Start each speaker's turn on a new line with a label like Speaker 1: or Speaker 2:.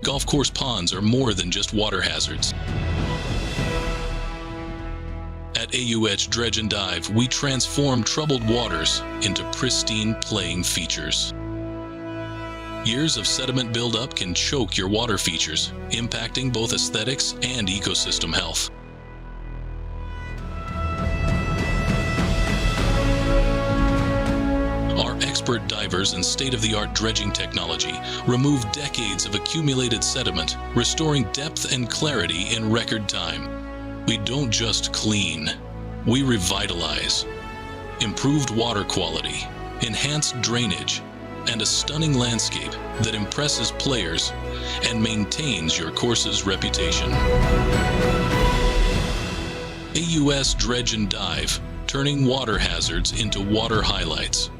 Speaker 1: Golf course ponds are more than just water hazards. At AUS Dredge and Dive, we transform troubled waters into pristine playing features. Years of sediment buildup can choke your water features, impacting both aesthetics and ecosystem health. Our expert divers and state-of-the-art dredging technology remove decades of accumulated sediment, restoring depth and clarity in record time. We don't just clean, we revitalize. Improved water quality, enhanced drainage, and a stunning landscape that impresses players and maintains your course's reputation. AUS Dredge and Dive, turning water hazards into water highlights.